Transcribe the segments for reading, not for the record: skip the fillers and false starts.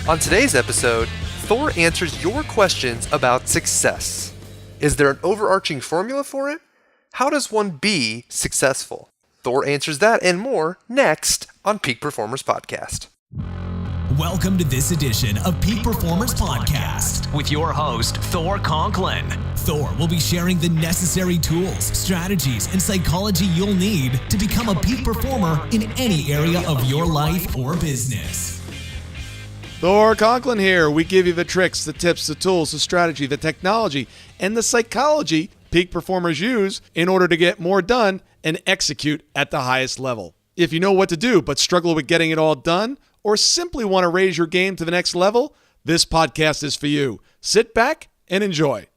On today's episode, Thor answers your questions about success. Is there an overarching formula for it? How does one be successful? Thor answers that and more next on Peak Performers Podcast. Welcome to this edition of Peak Performers Podcast with your host, Thor Conklin. Thor will be sharing the necessary tools, strategies, and psychology you'll need to become a peak performer in any area of your life or business. Thor Conklin here. We give you the tricks, the tips, the tools, the strategy, the technology, and the psychology peak performers use in order to get more done and execute at the highest level. If you know what to do but struggle with getting it all done, or simply want to raise your game to the next level, this podcast is for you. Sit back and enjoy.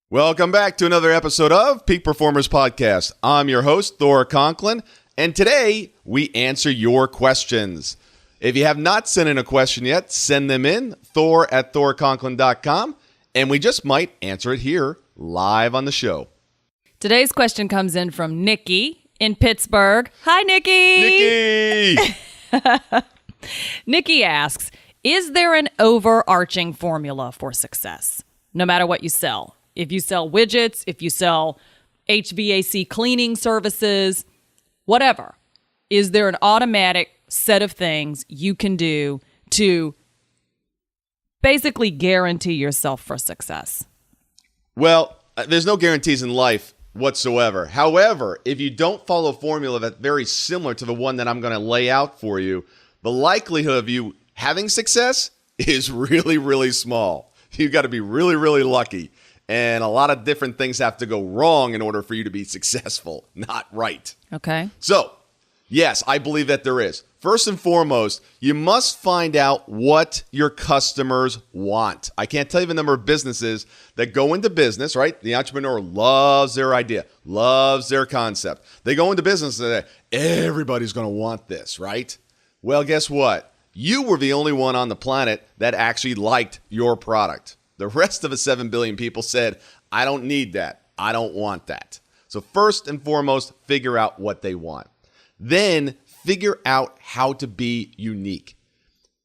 Welcome back to another episode of Peak Performers Podcast. I'm your host, Thor Conklin, and today we answer your questions. If you have not sent in a question yet, send them in, thor@thorconklin.com, and we just might answer it here live on the show. Today's question comes in from Nikki in Pittsburgh. Hi, Nikki! Nikki! Nikki asks, is there an overarching formula for success? No matter what you sell. If you sell widgets, if you sell HVAC cleaning services, whatever. Is there an automatic set of things you can do to basically guarantee yourself for success? Well, there's no guarantees in life whatsoever. However, if you don't follow a formula that's very similar to the one that I'm going to lay out for you, the likelihood of you having success is really, really small. You've got to be really, really lucky. And a lot of different things have to go wrong in order for you to be successful, not right. Okay. So, yes, I believe that there is. First and foremost, you must find out what your customers want. I can't tell you the number of businesses that go into business, right? The entrepreneur loves their idea, loves their concept. They go into business and say, everybody's going to want this, right? Well, guess what? You were the only one on the planet that actually liked your product. The rest of the 7 billion people said, I don't need that. I don't want that. So first and foremost, figure out what they want. Then figure out how to be unique.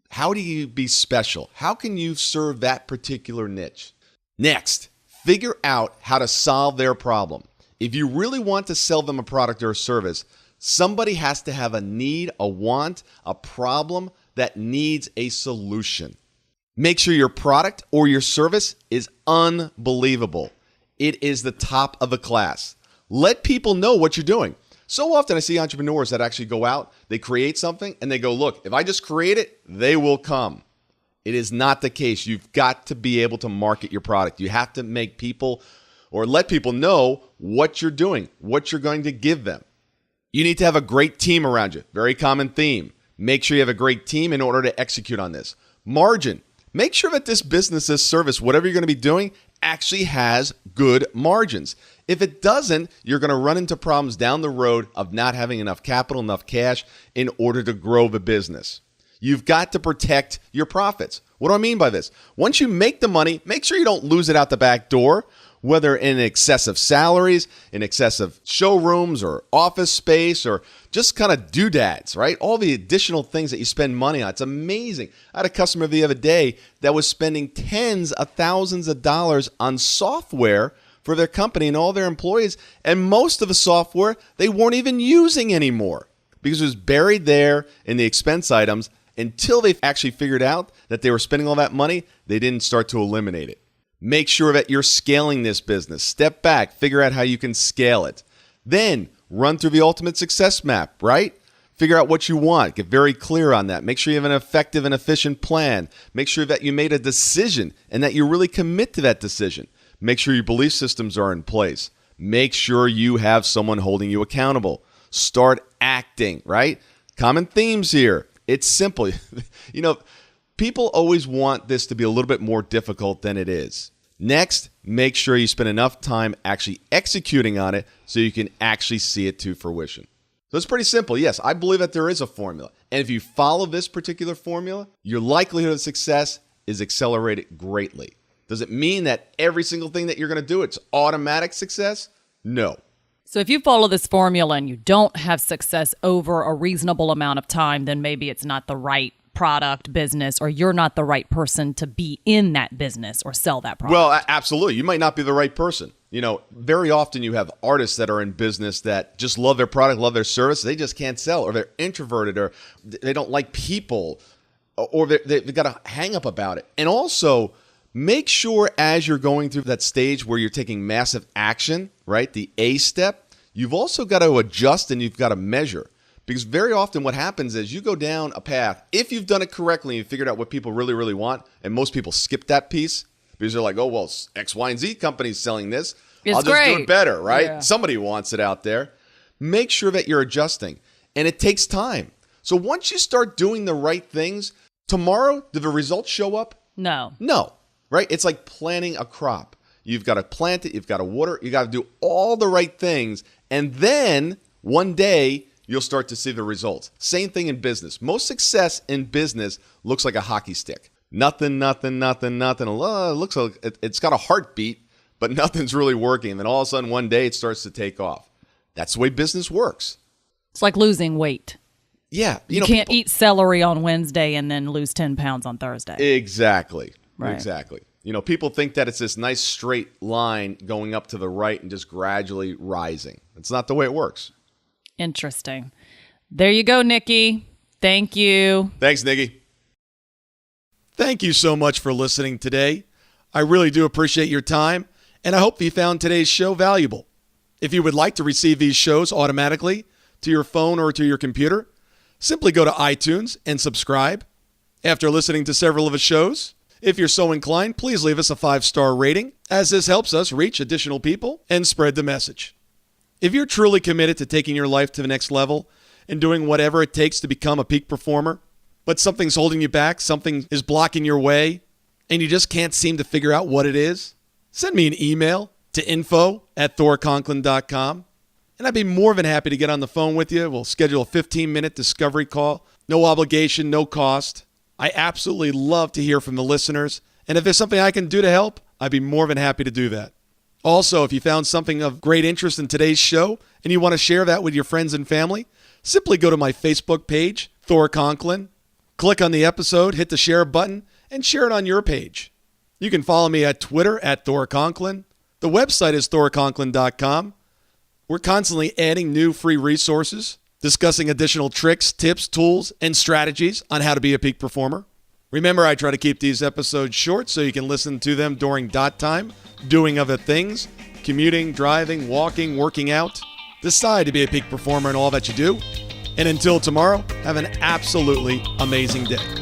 How do you be special? How can you serve that particular niche? Next, figure out how to solve their problem. If you really want to sell them a product or a service, somebody has to have a need, a want, a problem that needs a solution. Make sure your product or your service is unbelievable. It is the top of the class. Let people know what you're doing. So often I see entrepreneurs that actually go out, they create something, and they go, look, if I just create it, they will come. It is not the case. You've got to be able to market your product. You have to make people or let people know what you're doing, what you're going to give them. You need to have a great team around you. Very common theme. Make sure you have a great team in order to execute on this. Margin. Make sure that this business, this service, whatever you're going to be doing, actually has good margins. If it doesn't, you're going to run into problems down the road of not having enough capital, enough cash in order to grow the business. You've got to protect your profits. What do I mean by this? Once you make the money, make sure you don't lose it out the back door, whether in excessive salaries, in excessive showrooms or office space, or just kind of doodads, right? All the additional things that you spend money on. It's amazing. I had a customer the other day that was spending tens of thousands of dollars on software for their company and all their employees, and most of the software they weren't even using anymore because it was buried there in the expense items until they actually figured out that they were spending all that money. They didn't start to eliminate it. Make sure that you're scaling this business. Step back, figure out how you can scale it. Then run through the ultimate success map, right? Figure out what you want. Get very clear on that. Make sure you have an effective and efficient plan. Make sure that you made a decision and that you really commit to that decision. Make sure your belief systems are in place. Make sure you have someone holding you accountable. Start acting, right? Common themes here. It's simple. People always want this to be a little bit more difficult than it is. Next, make sure you spend enough time actually executing on it so you can actually see it to fruition. So it's pretty simple. Yes, I believe that there is a formula. And if you follow this particular formula, your likelihood of success is accelerated greatly. Does it mean that every single thing that you're going to do, it's automatic success? No. So if you follow this formula and you don't have success over a reasonable amount of time, then maybe it's not the right product business, or you're not the right person to be in that business or sell that product. Well, absolutely. You might not be the right person. Very often you have artists that are in business that just love their product, love their service. They just can't sell, or they're introverted, or they don't like people, or they've got a hang up about it. And also, make sure as you're going through that stage where you're taking massive action, right, the A step, you've also got to adjust and you've got to measure. Because very often what happens is you go down a path, if you've done it correctly and you've figured out what people really, really want, and most people skip that piece because they're like, oh, well, X, Y, and Z company's selling this. I'll just do it better, right? Yeah. Somebody wants it out there. Make sure that you're adjusting. And it takes time. So once you start doing the right things, tomorrow, do the results show up? No. No, right? It's like planting a crop. You've got to plant it. You've got to water it. You got to do all the right things. And then one day, you'll start to see the results. Same thing in business. Most success in business looks like a hockey stick. Nothing. It looks like it's got a heartbeat, but nothing's really working. And then all of a sudden, one day, it starts to take off. That's the way business works. It's like losing weight. Yeah. You can't eat celery on Wednesday and then lose 10 pounds on Thursday. Exactly. Right. Exactly. People think that it's this nice straight line going up to the right and just gradually rising. It's not the way it works. Interesting. There you go, Nikki. Thank you. Thanks, Nikki. Thank you so much for listening today. I really do appreciate your time, and I hope you found today's show valuable. If you would like to receive these shows automatically to your phone or to your computer, simply go to iTunes and subscribe. After listening to several of the shows, if you're so inclined, please leave us a 5-star rating, as this helps us reach additional people and spread the message. If you're truly committed to taking your life to the next level and doing whatever it takes to become a peak performer, but something's holding you back, something is blocking your way, and you just can't seem to figure out what it is, send me an email to info@thorconklin.com, and I'd be more than happy to get on the phone with you. We'll schedule a 15-minute discovery call. No obligation, no cost. I absolutely love to hear from the listeners, and if there's something I can do to help, I'd be more than happy to do that. Also, if you found something of great interest in today's show and you want to share that with your friends and family, simply go to my Facebook page, Thor Conklin, click on the episode, hit the share button, and share it on your page. You can follow me at Twitter at Thor Conklin. The website is thorconklin.com. We're constantly adding new free resources, discussing additional tricks, tips, tools, and strategies on how to be a peak performer. Remember, I try to keep these episodes short so you can listen to them during dot time, doing other things, commuting, driving, walking, working out. Decide to be a peak performer in all that you do. And until tomorrow, have an absolutely amazing day.